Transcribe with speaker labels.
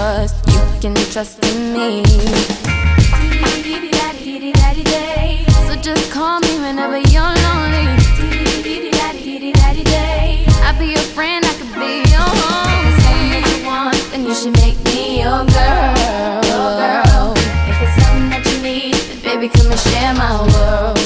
Speaker 1: trust. You can trust in me. So just call me whenever you're lonely. I'll be your friend, I could be your home. Something that you want, then you should make me your girl. If it's something that you need, then baby, come and share my world.